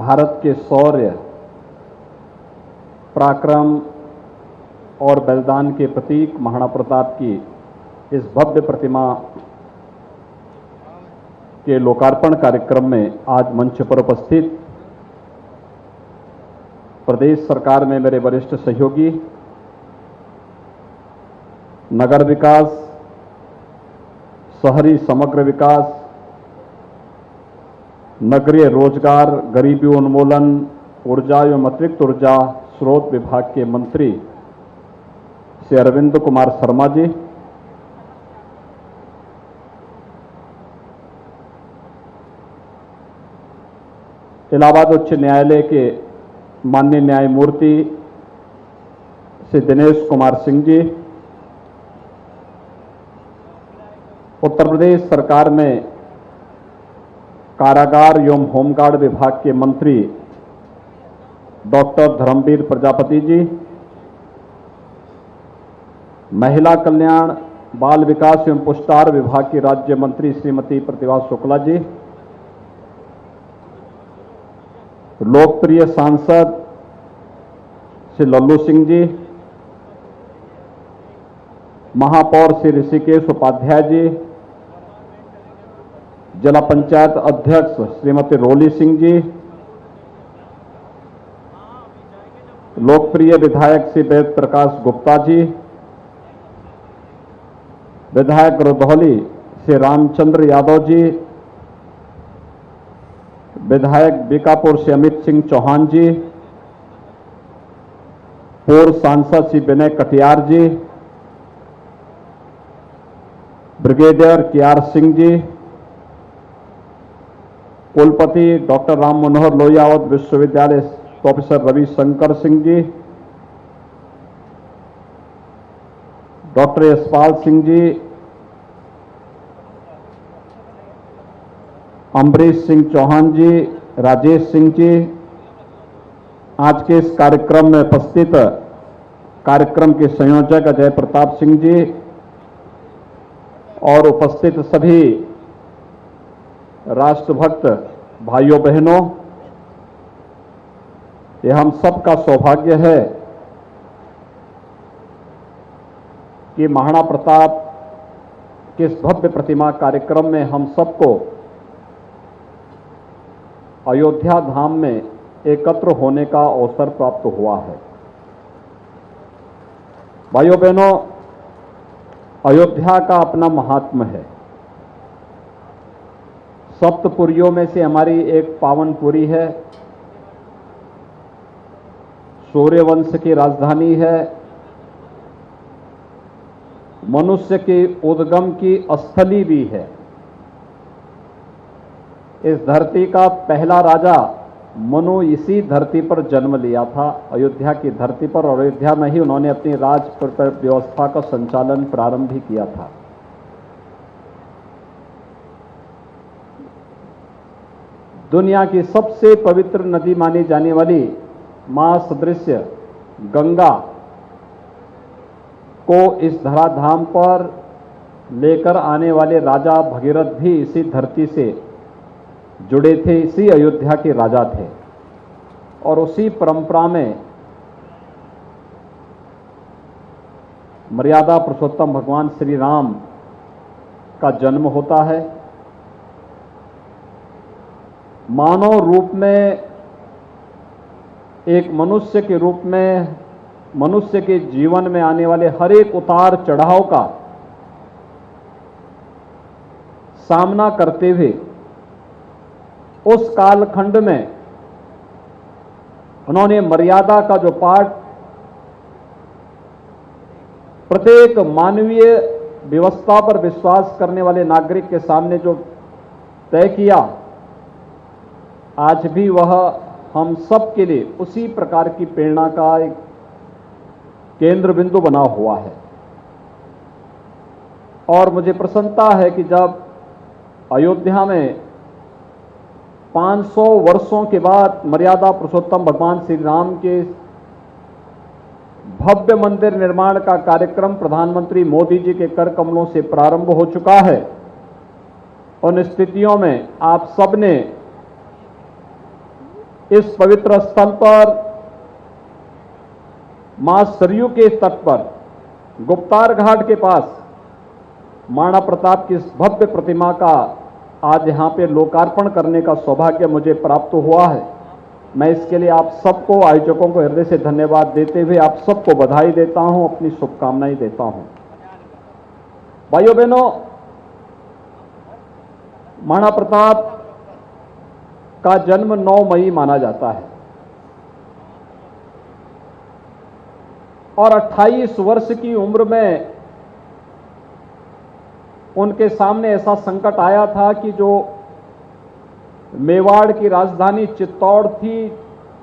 भारत के शौर्य, पराक्रम और बलिदान के प्रतीक महाराणा प्रताप की इस भव्य प्रतिमा के लोकार्पण कार्यक्रम में आज मंच पर उपस्थित प्रदेश सरकार में मेरे वरिष्ठ सहयोगी, नगर विकास, शहरी समग्र विकास, नगरीय रोजगार, गरीबी उन्मूलन, ऊर्जा एवं अतिरिक्त ऊर्जा स्रोत विभाग के मंत्री श्री अरविंद कुमार शर्मा जी, इलाहाबाद उच्च न्यायालय के माननीय न्यायमूर्ति श्री दिनेश कुमार सिंह जी, उत्तर प्रदेश सरकार में कारागार एवं होमगार्ड विभाग के मंत्री डॉक्टर धर्मवीर प्रजापति जी, महिला कल्याण, बाल विकास एवं पुष्टाहार विभाग की राज्य मंत्री श्रीमती प्रतिभा शुक्ला जी, लोकप्रिय सांसद श्री लल्लू सिंह जी, महापौर श्री ऋषिकेश उपाध्याय जी, जिला पंचायत अध्यक्ष श्रीमती रोली सिंह जी, लोकप्रिय विधायक श्री वेद प्रकाश गुप्ता जी, विधायक रुधौली श्री रामचंद्र यादव जी, विधायक बीकापुर से अमित सिंह चौहान जी, पूर्व सांसद श्री विनय कटियार जी, ब्रिगेडियर केआर सिंह जी, कुलपति डॉक्टर राम मनोहर लोहिया विश्वविद्यालय प्रोफेसर रविशंकर सिंह जी, डॉक्टर यशपाल सिंह जी, अम्बरीश सिंह चौहान जी, राजेश सिंह जी, आज के इस कार्यक्रम में उपस्थित कार्यक्रम के संयोजक अजय प्रताप सिंह जी और उपस्थित सभी राष्ट्रभक्त भाइयों बहनों, ये हम सबका सौभाग्य है कि महाराणा प्रताप के इस भव्य प्रतिमा कार्यक्रम में हम सबको अयोध्या धाम में एकत्र होने का अवसर प्राप्त हुआ है। भाइयों बहनों, अयोध्या का अपना महात्म्य है। सप्तपुरियों में से हमारी एक पावनपुरी है, सूर्यवंश की राजधानी है, मनुष्य के उद्गम की स्थली भी है। इस धरती का पहला राजा मनु इसी धरती पर जन्म लिया था, अयोध्या की धरती पर, और अयोध्या में ही उन्होंने अपनी राज व्यवस्था का संचालन प्रारंभ भी किया था। दुनिया की सबसे पवित्र नदी मानी जाने वाली मां सदृश गंगा को इस धराधाम पर लेकर आने वाले राजा भगीरथ भी इसी धरती से जुड़े थे, इसी अयोध्या के राजा थे। और उसी परंपरा में मर्यादा पुरुषोत्तम भगवान श्री राम का जन्म होता है। मानव रूप में, एक मनुष्य के रूप में, मनुष्य के जीवन में आने वाले हर एक उतार चढ़ाव का सामना करते हुए उस कालखंड में उन्होंने मर्यादा का जो पाठ प्रत्येक मानवीय व्यवस्था पर विश्वास करने वाले नागरिक के सामने जो तय किया, आज भी वह हम सब के लिए उसी प्रकार की प्रेरणा का एक केंद्र बिंदु बना हुआ है। और मुझे प्रसन्नता है कि जब अयोध्या में 500 वर्षों के बाद मर्यादा पुरुषोत्तम भगवान श्री राम के भव्य मंदिर निर्माण का कार्यक्रम प्रधानमंत्री मोदी जी के कर कमलों से प्रारंभ हो चुका है, उन स्थितियों में आप सबने इस पवित्र स्थल पर मां सरयू के तट पर गुप्तार घाट के पास महाराणा प्रताप की इस भव्य प्रतिमा का आज यहां पे लोकार्पण करने का सौभाग्य मुझे प्राप्त हुआ है। मैं इसके लिए आप सबको, आयोजकों को हृदय से धन्यवाद देते हुए आप सबको बधाई देता हूं, अपनी शुभकामनाएं देता हूं। भाइयों बहनों, महाराणा प्रताप का जन्म 9 मई माना जाता है और 28 वर्ष की उम्र में उनके सामने ऐसा संकट आया था कि जो मेवाड़ की राजधानी चित्तौड़ थी,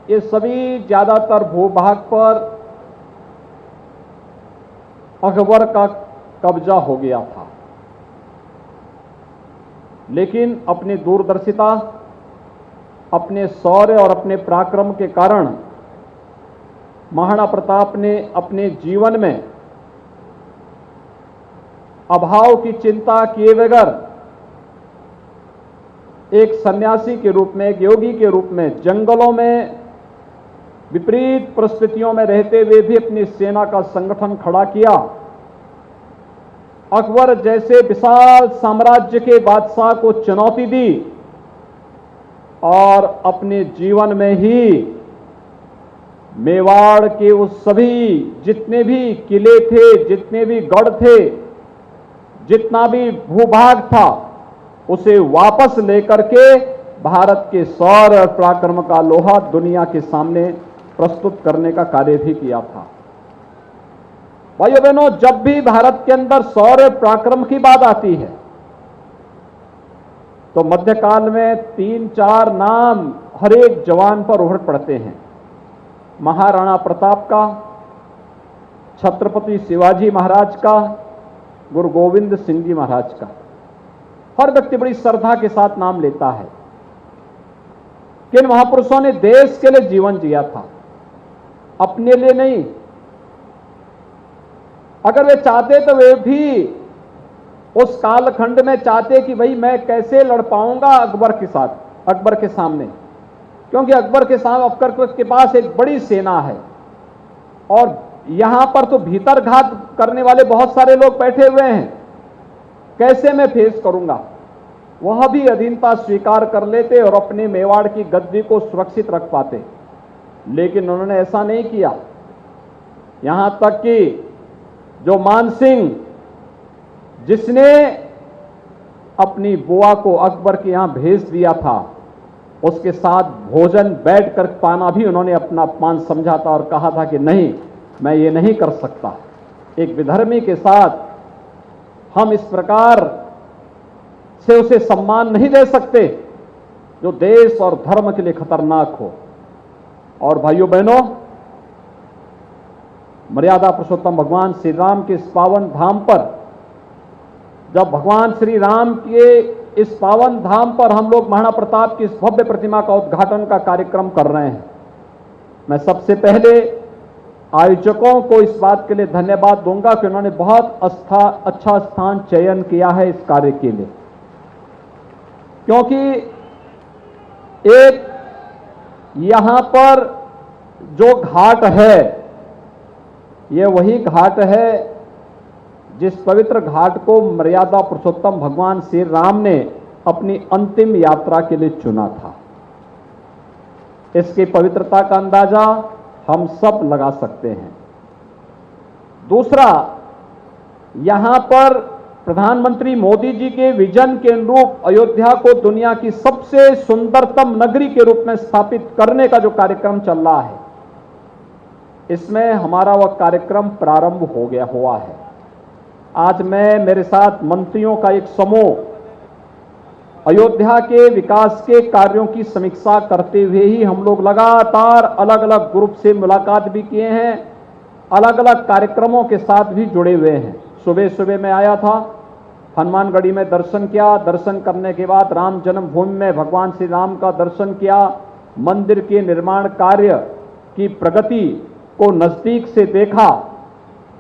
ये सभी ज्यादातर भूभाग पर अकबर का कब्जा हो गया था। लेकिन अपनी दूरदर्शिता, अपने शौर्य और अपने पराक्रम के कारण महाराणा प्रताप ने अपने जीवन में अभाव की चिंता किए बगैर एक सन्यासी के रूप में, एक योगी के रूप में जंगलों में विपरीत परिस्थितियों में रहते हुए भी अपनी सेना का संगठन खड़ा किया। अकबर जैसे विशाल साम्राज्य के बादशाह को चुनौती दी और अपने जीवन में ही मेवाड़ के उस सभी जितने भी किले थे, जितने भी गढ़ थे, जितना भी भूभाग था, उसे वापस लेकर के भारत के शौर्य और पराक्रम का लोहा दुनिया के सामने प्रस्तुत करने का कार्य भी किया था। भाइयों बहनों, जब भी भारत के अंदर शौर्य पराक्रम की बात आती है तो मध्यकाल में 3-4 नाम हर एक जवान पर उभर पड़ते हैं। महाराणा प्रताप का, छत्रपति शिवाजी महाराज का, गुरु गोविंद सिंह जी महाराज का। हर व्यक्ति बड़ी श्रद्धा के साथ नाम लेता है कि इन महापुरुषों ने देश के लिए जीवन जिया था, अपने लिए नहीं। अगर वे चाहते तो वे भी उस कालखंड में चाहते कि भाई मैं कैसे लड़ पाऊंगा अकबर के साथ, अकबर के सामने, क्योंकि अकबर के पास एक बड़ी सेना है और यहां पर तो भीतर घात करने वाले बहुत सारे लोग बैठे हुए हैं, कैसे मैं फेस करूंगा। वह भी अधीनता स्वीकार कर लेते और अपने मेवाड़ की गद्दी को सुरक्षित रख पाते, लेकिन उन्होंने ऐसा नहीं किया। यहां तक कि जो मानसिंह, जिसने अपनी बुआ को अकबर के यहां भेज दिया था, उसके साथ भोजन बैठ कर पाना भी उन्होंने अपना अपमान समझा था और कहा था कि नहीं, मैं ये नहीं कर सकता। एक विधर्मी के साथ हम इस प्रकार से उसे सम्मान नहीं दे सकते जो देश और धर्म के लिए खतरनाक हो। और भाइयों बहनों, मर्यादा पुरुषोत्तम भगवान श्री राम के इस पावन धाम पर, जब भगवान श्री राम के इस पावन धाम पर हम लोग महाराणा प्रताप की इस भव्य प्रतिमा का उद्घाटन का कार्यक्रम कर रहे हैं, मैं सबसे पहले आयोजकों को इस बात के लिए धन्यवाद दूंगा कि उन्होंने बहुत अच्छा स्थान चयन किया है इस कार्य के लिए, क्योंकि एक यहां पर जो घाट है, यह वही घाट है जिस पवित्र घाट को मर्यादा पुरुषोत्तम भगवान श्री राम ने अपनी अंतिम यात्रा के लिए चुना था। इसकी पवित्रता का अंदाजा हम सब लगा सकते हैं। दूसरा, यहां पर प्रधानमंत्री मोदी जी के विजन के अनुरूप अयोध्या को दुनिया की सबसे सुंदरतम नगरी के रूप में स्थापित करने का जो कार्यक्रम चल रहा है, इसमें हमारा वह कार्यक्रम प्रारंभ हो गया हुआ है। आज मैं, मेरे साथ मंत्रियों का एक समूह अयोध्या के विकास के कार्यों की समीक्षा करते हुए ही हम लोग लगातार अलग अलग ग्रुप से मुलाकात भी किए हैं, अलग अलग कार्यक्रमों के साथ भी जुड़े हुए हैं। सुबह सुबह मैं आया था, हनुमानगढ़ी में दर्शन किया, दर्शन करने के बाद राम जन्मभूमि में भगवान श्री राम का दर्शन किया, मंदिर के निर्माण कार्य की प्रगति को नजदीक से देखा,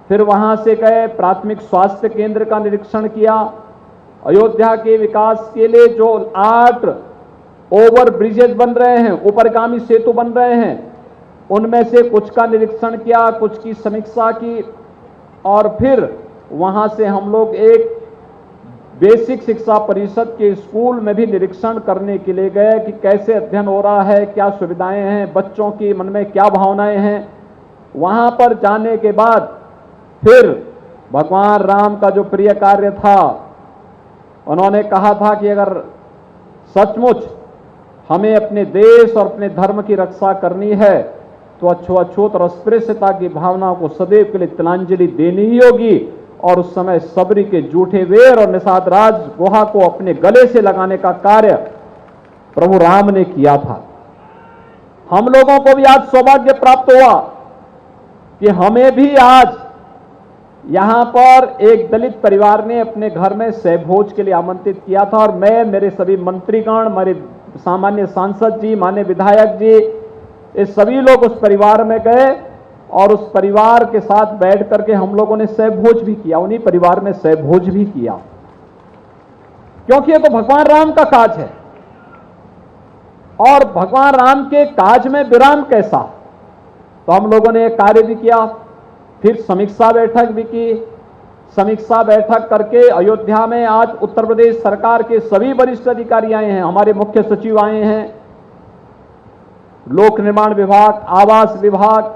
फिर वहां से गए प्राथमिक स्वास्थ्य केंद्र का निरीक्षण किया। अयोध्या के विकास के लिए जो 8 ओवर ब्रिजेज बन रहे हैं, ऊपरगामी सेतु बन रहे हैं, उनमें से कुछ का निरीक्षण किया, कुछ की समीक्षा की, और फिर वहां से हम लोग एक बेसिक शिक्षा परिषद के स्कूल में भी निरीक्षण करने के लिए गए कि कैसे अध्ययन हो रहा है, क्या सुविधाएं हैं, बच्चों की मन में क्या भावनाएं हैं। वहां पर जाने के बाद फिर भगवान राम का जो प्रिय कार्य था, उन्होंने कहा था कि अगर सचमुच हमें अपने देश और अपने धर्म की रक्षा करनी है तो अछूत और अस्पृश्यता की भावना को सदैव के लिए तिलांजलि देनी ही होगी। और उस समय सबरी के जूठे वेर और निषाद राज गुहा को अपने गले से लगाने का कार्य प्रभु राम ने किया था। हम लोगों को भी आज सौभाग्य प्राप्त हुआ कि हमें भी आज यहां पर एक दलित परिवार ने अपने घर में सहभोज के लिए आमंत्रित किया था, और मैं, मेरे सभी मंत्रीगण, मेरे सामान्य सांसद जी, माननीय विधायक जी, ये सभी लोग उस परिवार में गए और उस परिवार के साथ बैठ करके हम लोगों ने सहभोज भी किया, उन्हीं परिवार में सहभोज भी किया, क्योंकि ये तो भगवान राम का काज है। और भगवान राम के काज में विराम कैसा, तो हम लोगों ने एक कार्य भी किया। फिर समीक्षा बैठक भी की। समीक्षा बैठक करके अयोध्या में आज उत्तर प्रदेश सरकार के सभी वरिष्ठ अधिकारी आए हैं, हमारे मुख्य सचिव आए हैं, लोक निर्माण विभाग, आवास विभाग,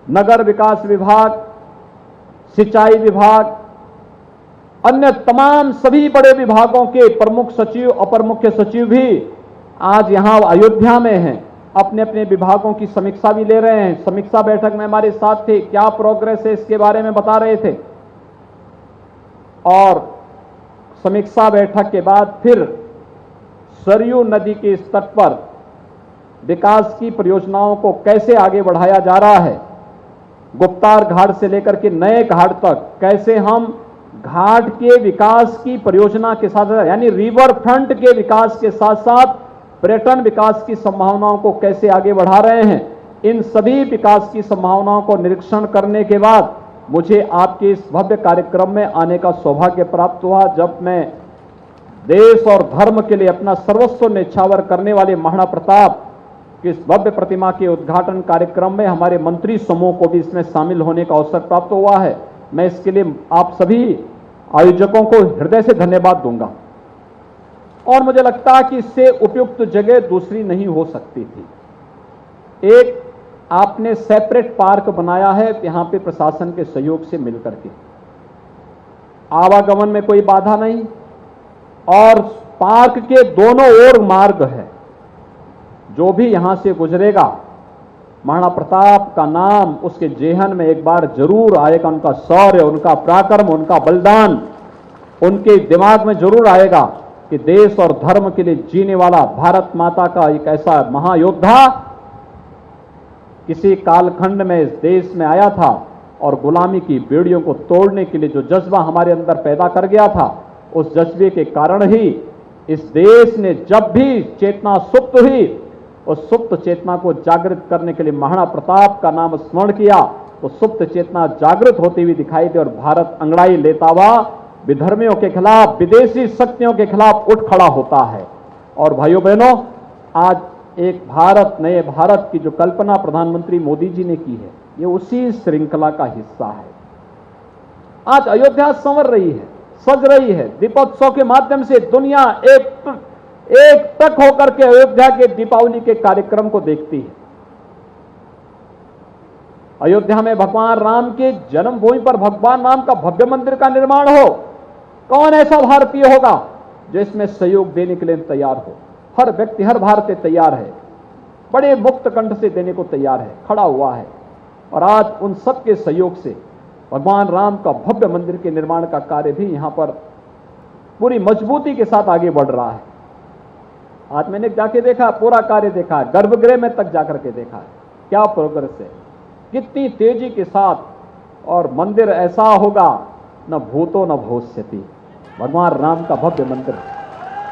नगर विकास विभाग, सिंचाई विभाग, अन्य तमाम सभी बड़े विभागों के प्रमुख सचिव, अपर मुख्य सचिव भी आज यहां अयोध्या में हैं, अपने अपने विभागों की समीक्षा भी ले रहे हैं। समीक्षा बैठक में हमारे साथ थे, क्या प्रोग्रेस है इसके बारे में बता रहे थे। और समीक्षा बैठक के बाद फिर सरयू नदी के इस तट पर विकास की परियोजनाओं को कैसे आगे बढ़ाया जा रहा है, गुप्तार घाट से लेकर के नए घाट तक कैसे हम घाट के विकास की परियोजना के साथ, यानी रिवर फ्रंट के विकास के साथ साथ पर्यटन विकास की संभावनाओं को कैसे आगे बढ़ा रहे हैं, इन सभी विकास की संभावनाओं को निरीक्षण करने के बाद मुझे आपके इस भव्य कार्यक्रम में आने का सौभाग्य प्राप्त हुआ, जब मैं देश और धर्म के लिए अपना सर्वस्व न्यौछावर करने वाले महाराणा प्रताप की इस भव्य प्रतिमा के उद्घाटन कार्यक्रम में हमारे मंत्री समूह को भी इसमें शामिल होने का अवसर प्राप्त हुआ है। मैं इसके लिए आप सभी आयोजकों को हृदय से धन्यवाद दूंगा, और मुझे लगता है कि इससे उपयुक्त जगह दूसरी नहीं हो सकती थी। एक आपने सेपरेट पार्क बनाया है यहां पे प्रशासन के सहयोग से मिलकर के, आवागमन में कोई बाधा नहीं, और पार्क के दोनों ओर मार्ग है, जो भी यहां से गुजरेगा महाराणा प्रताप का नाम उसके जेहन में एक बार जरूर आएगा, उनका शौर्य, उनका पराक्रम, उनका बलिदान उनके दिमाग में जरूर आएगा कि देश और धर्म के लिए जीने वाला भारत माता का एक ऐसा महायोद्धा किसी कालखंड में इस देश में आया था और गुलामी की बेड़ियों को तोड़ने के लिए जो जज्बा हमारे अंदर पैदा कर गया था, उस जज्बे के कारण ही इस देश ने जब भी चेतना सुप्त हुई, उस सुप्त चेतना को जागृत करने के लिए महाराणा प्रताप का नाम स्मरण किया, तो सुप्त चेतना जागृत होती हुई दिखाई दी और भारत अंगड़ाई लेता हुआ विधर्मियों के खिलाफ, विदेशी शक्तियों के खिलाफ उठ खड़ा होता है। और भाइयों बहनों, आज एक भारत, नए भारत की जो कल्पना प्रधानमंत्री मोदी जी ने की है, ये उसी श्रृंखला का हिस्सा है। आज अयोध्या संवर रही है, सज रही है, दीपोत्सव के माध्यम से दुनिया एक टक होकर के अयोध्या के दीपावली के कार्यक्रम को देखती है। अयोध्या में भगवान राम के जन्मभूमि पर भगवान राम का भव्य मंदिर का निर्माण हो, कौन ऐसा भारतीय होगा जो इसमें सहयोग देने के लिए तैयार हो? हर व्यक्ति, हर भारतीय तैयार है, बड़े मुक्त कंठ से देने को तैयार है, खड़ा हुआ है। और आज उन सबके सहयोग से भगवान राम का भव्य मंदिर के निर्माण का कार्य भी यहां पर पूरी मजबूती के साथ आगे बढ़ रहा है। आज मैंने जाके देखा, पूरा कार्य देखा, गर्भगृह में तक जाकर के देखा है, क्या प्रोग्रेस है, कितनी तेजी के साथ। और मंदिर ऐसा होगा न भूतो न भविष्यति, भगवान राम का भव्य मंदिर,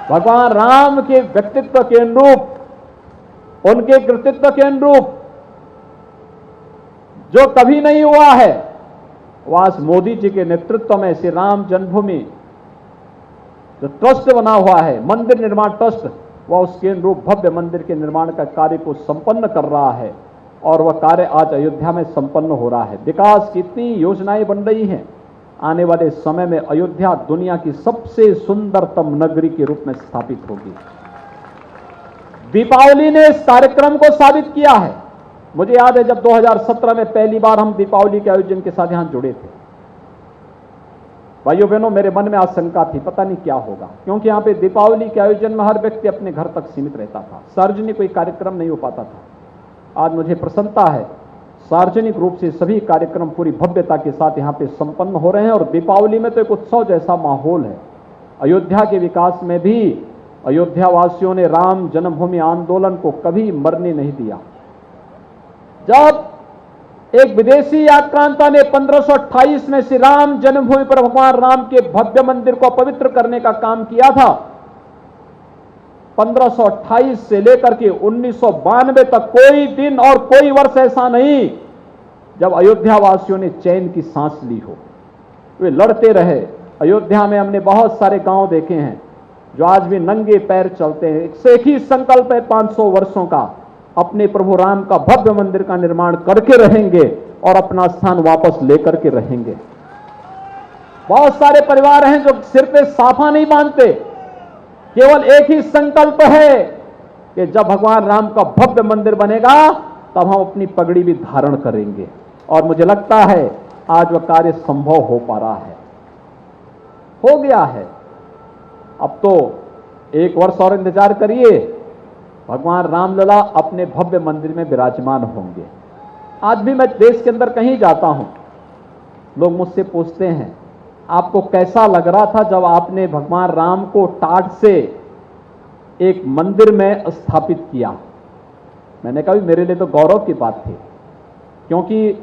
भगवान राम के व्यक्तित्व के अनुरूप, उनके कृतित्व के अनुरूप जो कभी नहीं हुआ है, वह आज मोदी जी के नेतृत्व में श्री राम जन्मभूमि जो ट्रस्ट बना हुआ है, मंदिर निर्माण ट्रस्ट, वह उसके अनुरूप भव्य मंदिर के निर्माण का कार्य को संपन्न कर रहा है और वह कार्य आज अयोध्या में संपन्न हो रहा है। विकास की इतनी योजनाएं बन रही हैं, आने वाले समय में अयोध्या दुनिया की सबसे सुंदरतम नगरी के रूप में स्थापित होगी। दीपावली ने इस कार्यक्रम को साबित किया है। मुझे याद है जब 2017 में पहली बार हम दीपावली के आयोजन के साथ यहां जुड़े थे, भाइयों बहनों, मेरे मन में आशंका थी पता नहीं क्या होगा, क्योंकि यहां पे दीपावली के आयोजन में हर व्यक्ति अपने घर तक सीमित रहता था, सार्वजनिक कोई कार्यक्रम नहीं हो पाता था। आज मुझे प्रसन्नता है, सार्वजनिक रूप से सभी कार्यक्रम पूरी भव्यता के साथ यहां पे संपन्न हो रहे हैं और दीपावली में तो एक उत्सव जैसा माहौल है। अयोध्या के विकास में भी अयोध्या वासियों ने राम जन्मभूमि आंदोलन को कभी मरने नहीं दिया। जब एक विदेशी आक्रांता ने 1528 में श्री राम जन्मभूमि पर भगवान राम के भव्य मंदिर को पवित्र करने का काम किया था, 1528 से लेकर के 1992 तक कोई दिन और कोई वर्ष ऐसा नहीं जब अयोध्या वासियों ने चैन की सांस ली हो। वे लड़ते रहे। अयोध्या में हमने बहुत सारे गांव देखे हैं जो आज भी नंगे पैर चलते हैं। एक ही संकल्प है 500 वर्षों का, अपने प्रभु राम का भव्य मंदिर का निर्माण करके रहेंगे और अपना स्थान वापस लेकर के रहेंगे। बहुत सारे परिवार हैं जो सिर पे साफा नहीं बांधते, केवल एक ही संकल्प है कि जब भगवान राम का भव्य मंदिर बनेगा तब हम अपनी पगड़ी भी धारण करेंगे। और मुझे लगता है आज वह कार्य संभव हो पा रहा है, हो गया है। अब तो एक वर्ष और इंतजार करिए, भगवान रामलला अपने भव्य मंदिर में विराजमान होंगे। आज भी मैं देश के अंदर कहीं जाता हूं, लोग मुझसे पूछते हैं आपको कैसा लग रहा था जब आपने भगवान राम को टाट से एक मंदिर में स्थापित किया। मैंने कहा मेरे लिए तो गौरव की बात थी, क्योंकि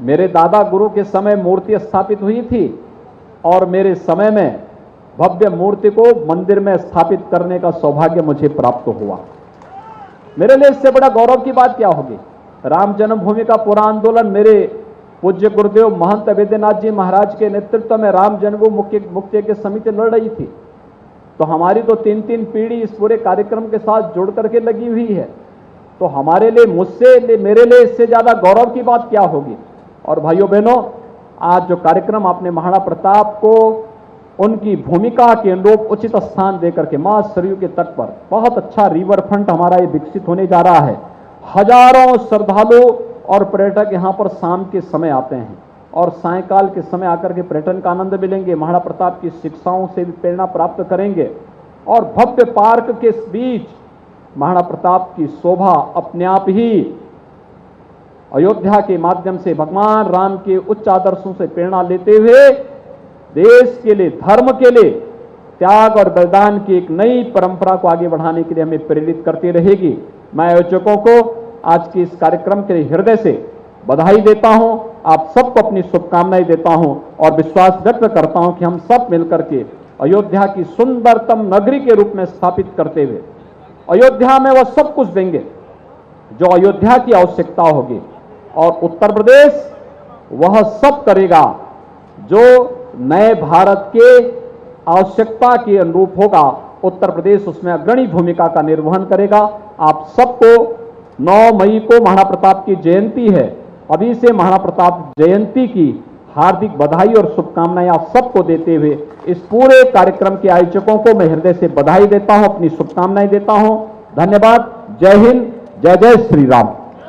मेरे दादा गुरु के समय मूर्ति स्थापित हुई थी और मेरे समय में भव्य मूर्ति को मंदिर में स्थापित करने का सौभाग्य मुझे प्राप्त हुआ। मेरे लिए इससे बड़ा गौरव की बात क्या होगी। राम जन्मभूमि का पूरा आंदोलन मेरे पूज्य गुरुदेव महंत वैद्यनाथ जी महाराज के नेतृत्व में राम जन्मभूमि मुक्ति यज्ञ समिति लड़ रही थी, तो हमारी तो 3-3 पीढ़ी इस पूरे कार्यक्रम के साथ जुड़ करके लगी हुई है। तो हमारे लिए, मुझसे, मेरे लिए इससे ज्यादा गौरव की बात क्या होगी। और भाइयों बहनों, आज जो कार्यक्रम आपने महाराणा प्रताप को उनकी भूमिका के अनुरूप उचित स्थान देकर के मां सरयू के तट पर बहुत अच्छा रिवर फ्रंट हमारा ये विकसित होने जा रहा है। हजारों श्रद्धालु और पर्यटक यहाँ पर शाम के समय आते हैं और सायंकाल के समय आकर के पर्यटन का आनंद मिलेंगे, महाराणा प्रताप की शिक्षाओं से भी प्रेरणा प्राप्त करेंगे और भव्य पार्क के बीच महाराणा प्रताप की शोभा अपने आप ही अयोध्या के माध्यम से भगवान राम के उच्च आदर्शों से प्रेरणा लेते हुए देश के लिए, धर्म के लिए त्याग और बलिदान की एक नई परंपरा को आगे बढ़ाने के लिए हमें प्रेरित करती रहेगी। मैं आयोजकों को आज के इस कार्यक्रम के लिए हृदय से बधाई देता हूं, आप सबको अपनी शुभकामनाएं देता हूं और विश्वास व्यक्त करता हूं कि हम सब मिलकर के अयोध्या की सुंदरतम नगरी के रूप में स्थापित करते हुए अयोध्या में वह सब कुछ देंगे जो अयोध्या की आवश्यकता होगी और उत्तर प्रदेश वह सब करेगा जो नए भारत के आवश्यकता के अनुरूप होगा। उत्तर प्रदेश उसमें अग्रणी भूमिका का निर्वहन करेगा। आप सबको 9 मई को महाराणा प्रताप की जयंती है, अभी से महाराणा प्रताप जयंती की हार्दिक बधाई और शुभकामनाएं आप सबको देते हुए इस पूरे कार्यक्रम के आयोजकों को मैं हृदय से बधाई देता हूं, अपनी शुभकामनाएं देता हूं। धन्यवाद। जय हिंद, जय जय श्री राम।